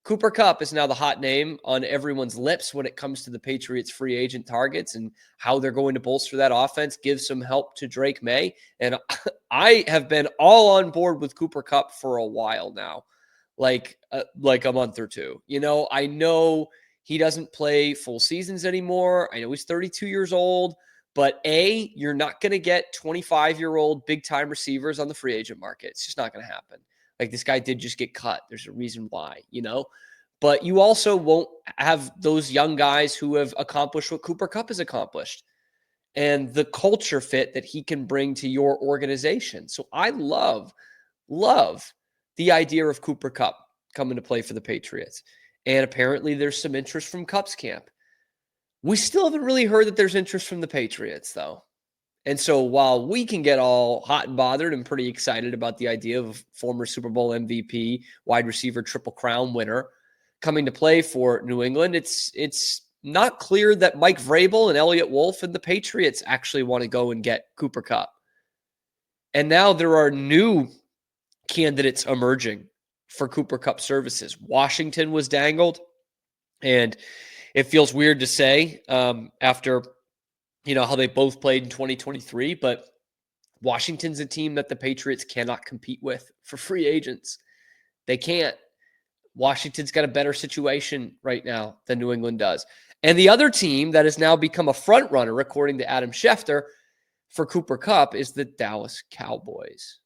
Cooper Kupp is now the hot name on everyone's lips when it comes to the Patriots free agent targets and how they're going to bolster that offense, give some help to Drake May. And I have been all on board with Cooper Kupp for a while now, like a month or two. I know he doesn't play full seasons anymore. I know he's 32 years old, but you're not going to get 25-year-old big-time receivers on the free agent market. It's just not going to happen. Like, this guy did just get cut. There's a reason why, But you also won't have those young guys who have accomplished what Cooper Kupp has accomplished and the culture fit that he can bring to your organization. So I love the idea of Cooper Kupp coming to play for the Patriots. And apparently there's some interest from Kupp's camp. We still haven't really heard that there's interest from the Patriots, though. And so while we can get all hot and bothered and pretty excited about the idea of former Super Bowl MVP, wide receiver, Triple Crown winner coming to play for New England, it's not clear that Mike Vrabel and Elliott Wolf and the Patriots actually want to go and get Cooper Kupp. And now there are new candidates emerging for Cooper Kupp services. Washington was dangled, and it feels weird to say after how they both played in 2023, but Washington's a team that the Patriots cannot compete with for free agents. They can't. Washington's got a better situation right now than New England does. And the other team that has now become a front runner, according to Adam Schefter, for Cooper Kupp is the Dallas Cowboys.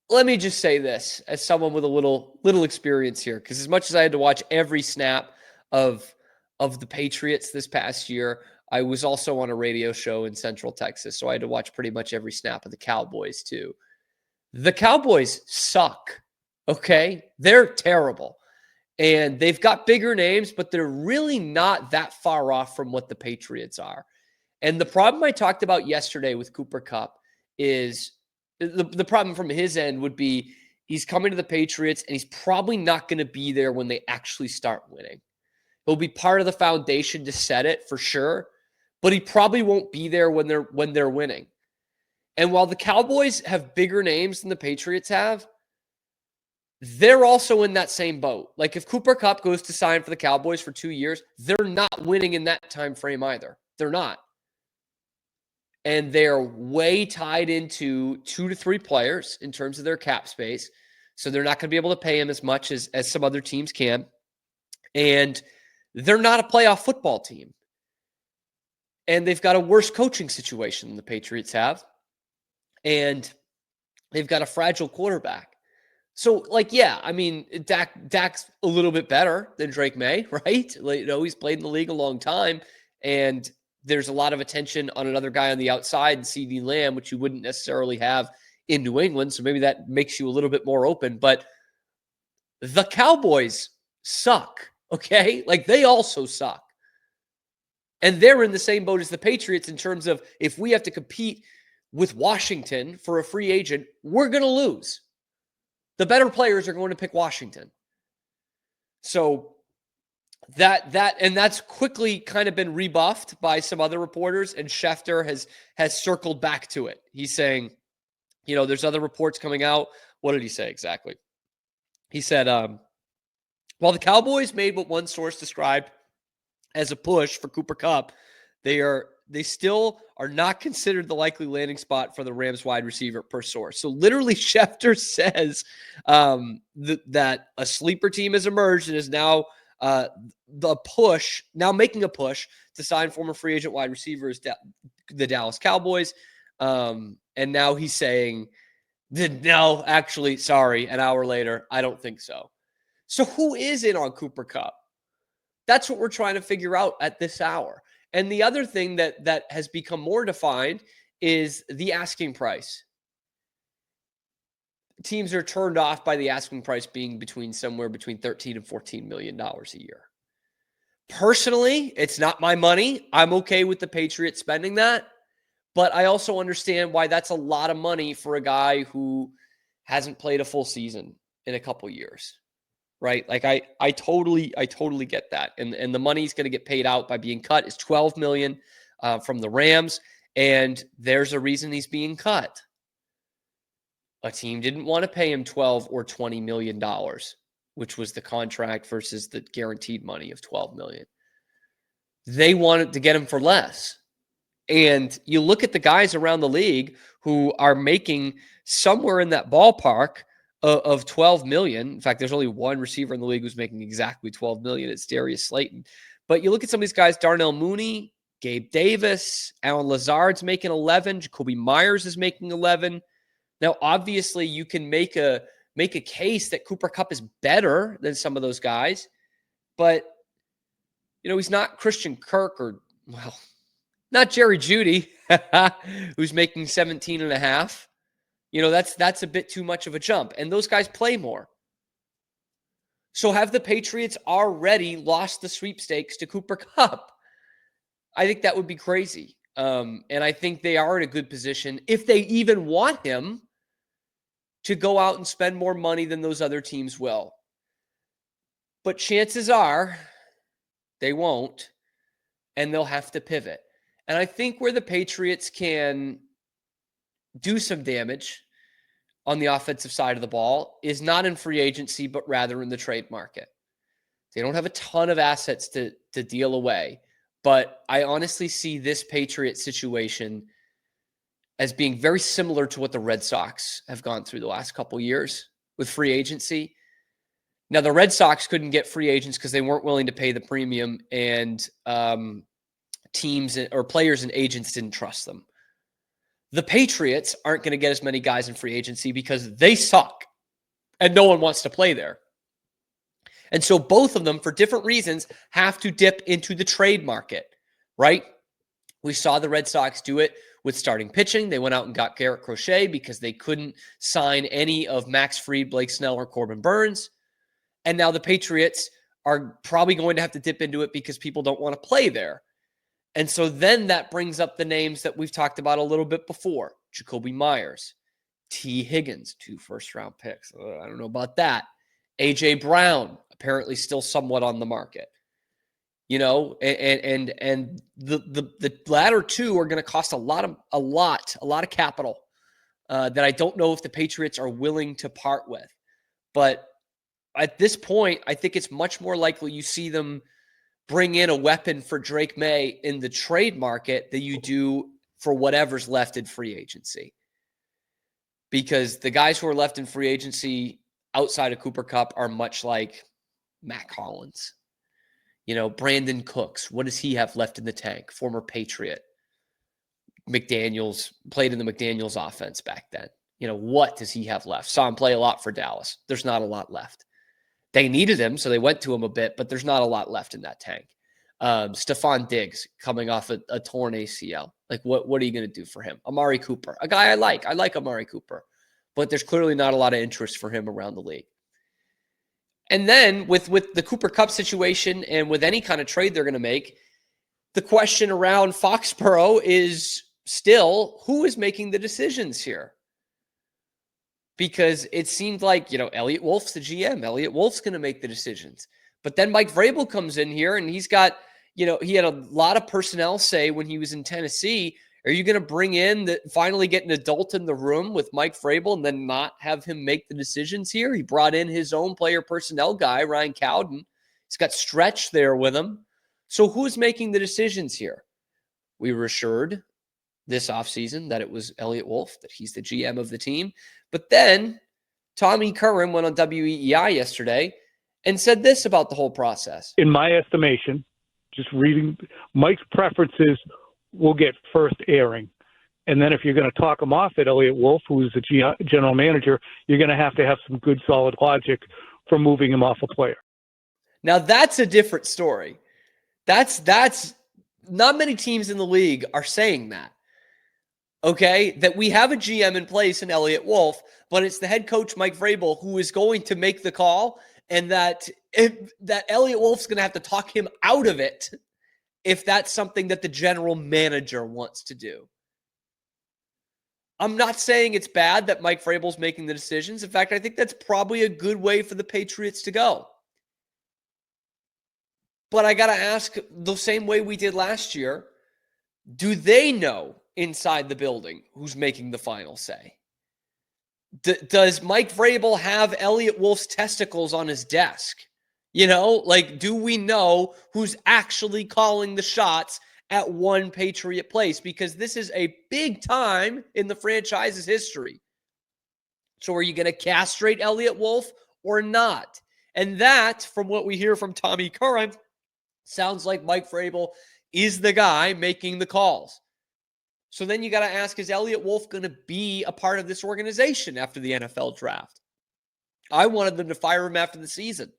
Let me just say this as someone with a little experience here, because as much as I had to watch every snap of the Patriots this past year, I was also on a radio show in Central Texas, so I had to watch pretty much every snap of the Cowboys too. The Cowboys suck, okay? They're terrible. And they've got bigger names, but they're really not that far off from what the Patriots are. And the problem I talked about yesterday with Cooper Kupp is the problem from his end would be he's coming to the Patriots and he's probably not going to be there when they actually start winning. He'll be part of the foundation to set it for sure, but he probably won't be there when they're winning. And while the Cowboys have bigger names than the Patriots have, they're also in that same boat. Like, if Cooper Kupp goes to sign for the Cowboys for 2 years, they're not winning in that time frame either. They're not. And they're way tied into 2 to 3 players in terms of their cap space. So they're not going to be able to pay him as much as some other teams can. And they're not a playoff football team. And they've got a worse coaching situation than the Patriots have. And they've got a fragile quarterback. So, Dak's a little bit better than Drake May, right? He's played in the league a long time. And there's a lot of attention on another guy on the outside, CeeDee Lamb, which you wouldn't necessarily have in New England. So maybe that makes you a little bit more open. But the Cowboys suck, okay? They also suck. And they're in the same boat as the Patriots in terms of, if we have to compete with Washington for a free agent, we're going to lose. The better players are going to pick Washington. So that's quickly kind of been rebuffed by some other reporters, and Schefter has circled back to it. He's saying, there's other reports coming out. What did he say exactly? He said, while the Cowboys made what one source described as a push for Cooper Kupp, they still are not considered the likely landing spot for the Rams wide receiver per source. So literally Schefter says that a sleeper team has emerged and is now making a push to sign former free agent wide receivers, the Dallas Cowboys. And now he's saying that no, actually, sorry, an hour later, I don't think so. So who is in on Cooper Kupp? That's what we're trying to figure out at this hour. And the other thing that has become more defined is the asking price. Teams are turned off by the asking price being somewhere between $13 and $14 million a year. Personally, it's not my money. I'm okay with the Patriots spending that. But I also understand why that's a lot of money for a guy who hasn't played a full season in a couple years. Right? I totally get that. And the money's going to get paid out by being cut is $12 million from the Rams. And there's a reason he's being cut. A team didn't want to pay him 12 or 20 million dollars, which was the contract versus the guaranteed money of 12 million. They wanted to get him for less. And you look at the guys around the league who are making somewhere in that ballpark of 12 million. In fact, there's only one receiver in the league who's making exactly 12 million. It's Darius Slayton. But you look at some of these guys, Darnell Mooney, Gabe Davis, Alan Lazard's making 11. Jacoby Myers is making 11. Now, obviously, you can make a case that Cooper Kupp is better than some of those guys, but he's not Christian Kirk or, well, not Jerry Jeudy, who's making 17 and a half. That's a bit too much of a jump. And those guys play more. So have the Patriots already lost the sweepstakes to Cooper Kupp? I think that would be crazy. And I think they are in a good position, if they even want him, to go out and spend more money than those other teams will. But chances are they won't, and they'll have to pivot. And I think where the Patriots can do some damage on the offensive side of the ball is not in free agency, but rather in the trade market. They don't have a ton of assets to deal away, but I honestly see this Patriot situation as being very similar to what the Red Sox have gone through the last couple years with free agency. Now, the Red Sox couldn't get free agents because they weren't willing to pay the premium, and teams or players and agents didn't trust them. The Patriots aren't going to get as many guys in free agency because they suck and no one wants to play there. And so both of them, for different reasons, have to dip into the trade market, right? We saw the Red Sox do it with starting pitching. They went out and got Garrett Crochet because they couldn't sign any of Max Fried, Blake Snell, or Corbin Burns. And now the Patriots are probably going to have to dip into it because people don't want to play there. And so then that brings up the names that we've talked about a little bit before. Jacoby Myers, T. Higgins, 2 first-round picks. I don't know about that. A.J. Brown, apparently still somewhat on the market. And the latter two are going to cost a lot of capital that I don't know if the Patriots are willing to part with. But at this point, I think it's much more likely you see them bring in a weapon for Drake May in the trade market than you do for whatever's left in free agency. Because the guys who are left in free agency outside of Cooper Kupp are much like Matt Collins. Brandon Cooks, what does he have left in the tank? Former Patriot. McDaniels, played in the McDaniels offense back then. What does he have left? Saw him play a lot for Dallas. There's not a lot left. They needed him, so they went to him a bit, but there's not a lot left in that tank. Stephon Diggs coming off a torn ACL. Like, what are you going to do for him? Amari Cooper, a guy I like. I like Amari Cooper, but there's clearly not a lot of interest for him around the league. And then with the Cooper Kupp situation and with any kind of trade they're going to make, the question around Foxborough is still, who is making the decisions here? Because it seemed like, Elliot Wolf's the GM. Elliot Wolf's going to make the decisions. But then Mike Vrabel comes in here and he's got, he had a lot of personnel say when he was in Tennessee, are you going to bring in finally get an adult in the room with Mike Vrabel and then not have him make the decisions here? He brought in his own player personnel guy, Ryan Cowden. He's got Stretch there with him. So who's making the decisions here? We were assured this offseason that it was Elliot Wolf, that he's the GM of the team. But then Tommy Curran went on WEEI yesterday and said this about the whole process. In my estimation, just reading, Mike's preferences will get first airing. And then if you're going to talk him off at Elliot Wolf, who's the general manager, you're going to have some good, solid logic for moving him off a player. Now, that's a different story. That's not many teams in the league are saying that. Okay, that we have a GM in place in Elliot Wolf, but it's the head coach, Mike Vrabel, who is going to make the call, and that Elliot Wolf's going to have to talk him out of it if that's something that the general manager wants to do. I'm not saying it's bad that Mike Vrabel's making the decisions. In fact, I think that's probably a good way for the Patriots to go. But I got to ask, the same way we did last year, do they know inside the building who's making the final say? Does Mike Vrabel have Elliott Wolf's testicles on his desk? Like, do we know who's actually calling the shots at one Patriot place? Because this is a big time in the franchise's history. So are you going to castrate Elliott Wolf or not? And that, from what we hear from Tommy Curran, sounds like Mike Vrabel is the guy making the calls. So then you got to ask, is Elliott Wolf going to be a part of this organization after the NFL draft? I wanted them to fire him after the season.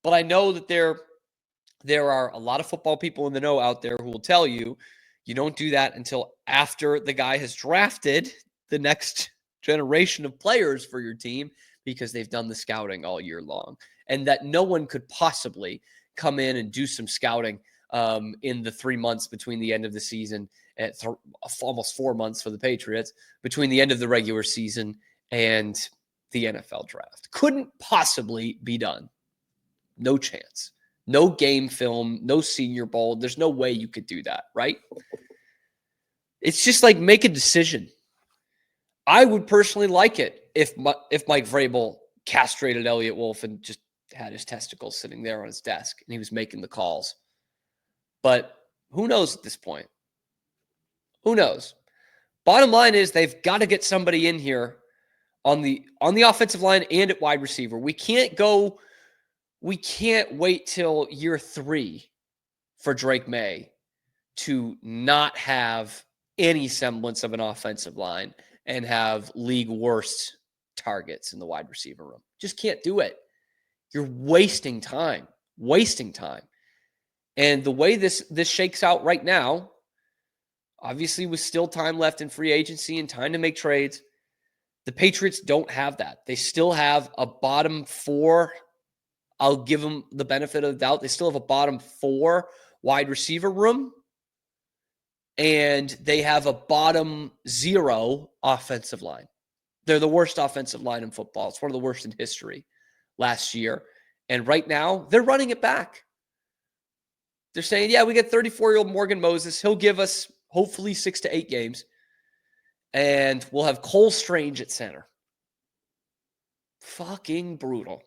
But I know that there are a lot of football people in the know out there who will tell you don't do that until after the guy has drafted the next generation of players for your team, because they've done the scouting all year long, and that no one could possibly come in and do some scouting in the 3 months between the end of the season, at almost 4 months for the Patriots, between the end of the regular season and the NFL draft. Couldn't possibly be done. No chance. No game film, no Senior Bowl. There's no way you could do that, right? It's just like, make a decision. I would personally like it if Mike Vrabel castrated Elliott Wolf and just had his testicles sitting there on his desk and he was making the calls. But who knows at this point? Who knows? Bottom line is, they've got to get somebody in here on the offensive line and at wide receiver. We can't wait till year 3 for Drake May to not have any semblance of an offensive line and have league worst targets in the wide receiver room. Just can't do it. You're wasting time. And the way this shakes out right now, obviously with still time left in free agency and time to make trades, the Patriots don't have that. They still have a bottom 4. I'll give them the benefit of the doubt. They still have a bottom 4 wide receiver room, and they have a bottom 0 offensive line. They're the worst offensive line in football. It's one of the worst in history last year. And right now, they're running it back. They're saying, yeah, we get 34-year-old Morgan Moses. He'll give us hopefully 6 to 8 games. And we'll have Cole Strange at center. Fucking brutal.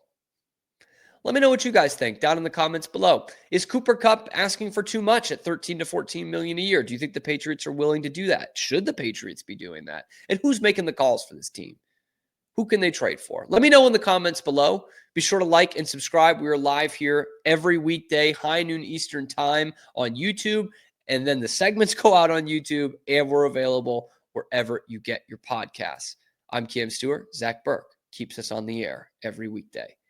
Let me know what you guys think down in the comments below. Is Cooper Kupp asking for too much at $13 to $14 million a year? Do you think the Patriots are willing to do that? Should the Patriots be doing that? And who's making the calls for this team? Who can they trade for? Let me know in the comments below. Be sure to like and subscribe. We are live here every weekday, high noon Eastern time on YouTube. And then the segments go out on YouTube, and we're available wherever you get your podcasts. I'm Cam Stewart. Zach Burke keeps us on the air every weekday.